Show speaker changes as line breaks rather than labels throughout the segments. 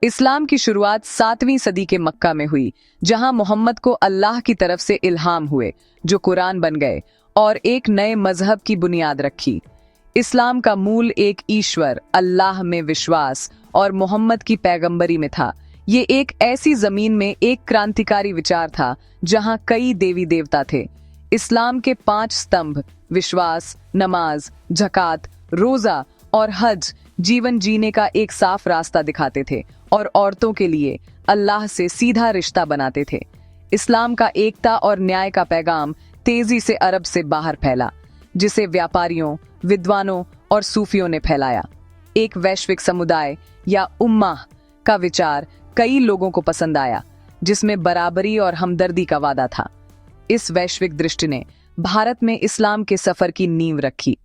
इस्लाम की शुरुआत 7वीं सदी के मक्का में हुई, जहां मोहम्मद को अल्लाह की तरफ से इल्हाम हुए, जो कुरान बन गए और एक नए मजहब की बुनियाद रखी। इस्लाम का मूल एक ईश्वर अल्लाह में विश्वास और मोहम्मद की पैगंबरी में था। ये एक ऐसी जमीन में एक क्रांतिकारी विचार था जहां कई देवी देवता थे। इस्लाम के 5 स्तंभ विश्वास, नमाज, ज़कात, रोजा और हज जीवन जीने का एक साफ रास्ता दिखाते थे और औरतों के लिए अल्लाह से सीधा रिश्ता बनाते थे। इस्लाम का एकता और न्याय का पैगाम तेजी से अरब से बाहर फैला, जिसे व्यापारियों, विद्वानों और सूफियों ने फैलाया। एक वैश्विक समुदाय या उम्माह का विचार कई लोगों को पसंद आया, जिसमें बराबरी और हमदर्दी का वादा था। इस वैश्विक दृष्टि ने भारत में इस्लाम के सफर की नींव रखी।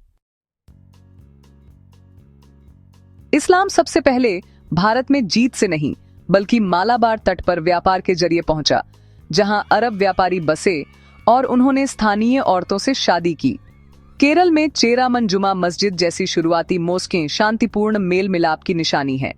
इस्लाम सबसे पहले भारत में जीत से नहीं, बल्कि मालाबार तट पर व्यापार के जरिए पहुंचा, जहां अरब व्यापारी बसे और उन्होंने स्थानीय औरतों से शादी की। केरल में चेरामन जुमा मस्जिद जैसी शुरुआती मोस्कें शांतिपूर्ण मेल मिलाप की निशानी है।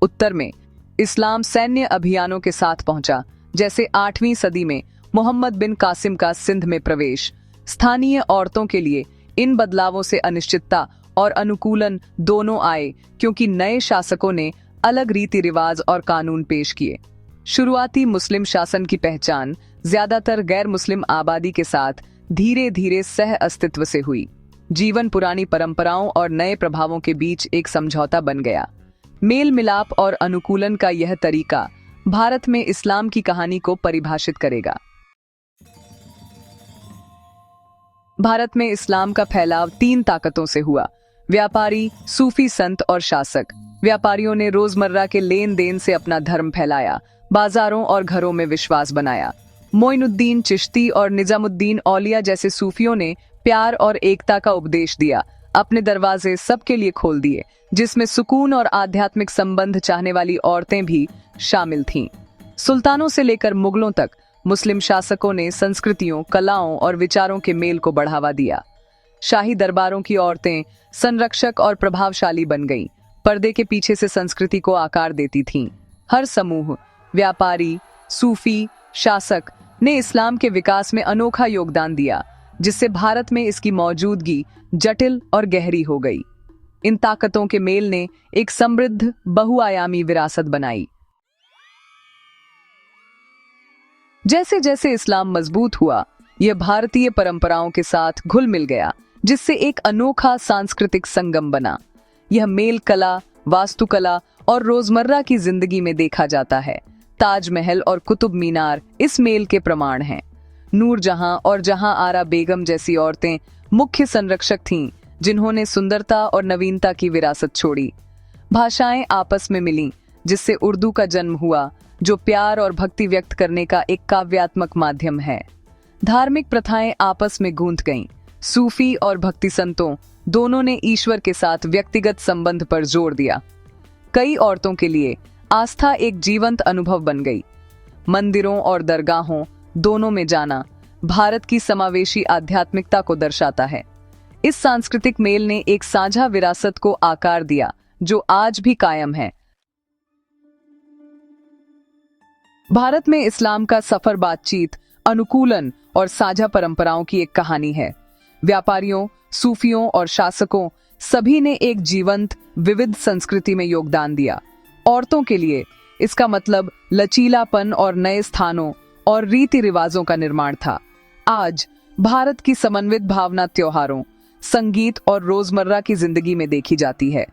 उत्तर में इस्लाम सैन्य अभियानों के साथ पहुंचा, जैसे 8वीं सदी में मोहम्मद बिन कासिम का सिंध में प्रवेश। स्थानीय औरतों के लिए इन बदलावों से अनिश्चितता और अनुकूलन दोनों आए, क्योंकि नए शासकों ने अलग रीति रिवाज और कानून पेश किए। शुरुआती मुस्लिम शासन की पहचान ज्यादातर गैर मुस्लिम आबादी के साथ धीरे धीरे सह अस्तित्व से हुई। जीवन पुरानी परंपराओं और नए प्रभावों के बीच एक समझौता बन गया। मेल मिलाप और अनुकूलन का यह तरीका भारत में इस्लाम की कहानी को परिभाषित करेगा। भारत में इस्लाम का फैलाव 3 ताकतों से हुआ: व्यापारी, सूफी संत और शासक। व्यापारियों ने रोजमर्रा के लेन देन से अपना धर्म फैलाया, बाजारों और घरों में विश्वास बनाया। मोइनुद्दीन चिश्ती और निजामुद्दीन औलिया जैसे सूफियों ने प्यार और एकता का उपदेश दिया, अपने दरवाजे सबके लिए खोल दिए, जिसमें सुकून और आध्यात्मिक संबंध चाहने वाली औरतें भी शामिल थीं। सुल्तानों से लेकर मुगलों तक मुस्लिम शासकों ने संस्कृतियों, कलाओं और विचारों के मेल को बढ़ावा दिया। शाही दरबारों की औरतें संरक्षक और प्रभावशाली बन गईं, पर्दे के पीछे से संस्कृति को आकार देती थीं। हर समूह, व्यापारी, सूफी, शासक ने इस्लाम के विकास में अनोखा योगदान दिया, जिससे भारत में इसकी मौजूदगी जटिल और गहरी हो गई। इन ताकतों के मेल ने एक समृद्ध बहुआयामी विरासत बनाई। जैसे जैसे इस्लाम मजबूत हुआ, यह भारतीय परंपराओं के साथ घुल मिल गया, जिससे एक अनोखा सांस्कृतिक संगम बना। यह मेल कला, वास्तुकला और रोजमर्रा की जिंदगी में देखा जाता है। ताजमहल और कुतुब मीनार इस मेल के प्रमाण हैं। नूरजहां और जहां आरा बेगम जैसी औरतें मुख्य संरक्षक थीं, जिन्होंने सुंदरता और नवीनता की विरासत छोड़ी। भाषाएं आपस में मिलीं, जिससे उर्दू का जन्म हुआ, जो प्यार और भक्ति व्यक्त करने का एक काव्यात्मक माध्यम है। धार्मिक प्रथाएं आपस में गूंथ गईं। सूफी और भक्ति संतों दोनों ने ईश्वर के साथ व्यक्तिगत संबंध पर जोर दिया। कई औरतों के लिए आस्था एक जीवंत अनुभव बन गई। मंदिरों और दरगाहों दोनों में जाना भारत की समावेशी आध्यात्मिकता को दर्शाता है। इस सांस्कृतिक मेल ने एक साझा विरासत को आकार दिया, जो आज भी कायम है। भारत में इस्लाम का सफर बातचीत, अनुकूलन और साझा परंपराओं की एक कहानी है। व्यापारियों, सूफियों और शासकों सभी ने एक जीवंत, विविध संस्कृति में योगदान दिया। औरतों के लिए इसका मतलब लचीलापन और नए स्थानों और रीति रिवाजों का निर्माण था। आज भारत की समन्वित भावना त्योहारों, संगीत और रोजमर्रा की जिंदगी में देखी जाती है,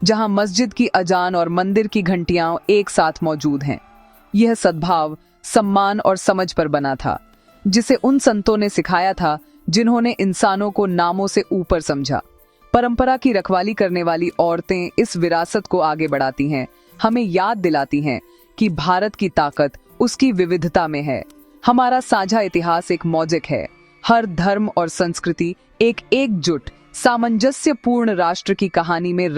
जहां मस्जिद की अजान और मंदिर की घंटियां एक साथ मौजूद हैं। यह सद्भाव, सम्मान और समझ पर बना था, जिसे उन संतों ने सिखाया था जिन्होंने इंसानों को नामों से ऊपर समझा। परंपरा की रखवाली करने वाली औरतें इस विरासत को आगे बढ़ाती हैं, हमें याद दिलाती हैं कि भारत की ताकत उसकी विविधता में है। हमारा साझा इतिहास एक मौजिक है। हर धर्म और संस्कृति एक एकजुट, सामंजस्यपूर्ण राष्ट्र की कहानी में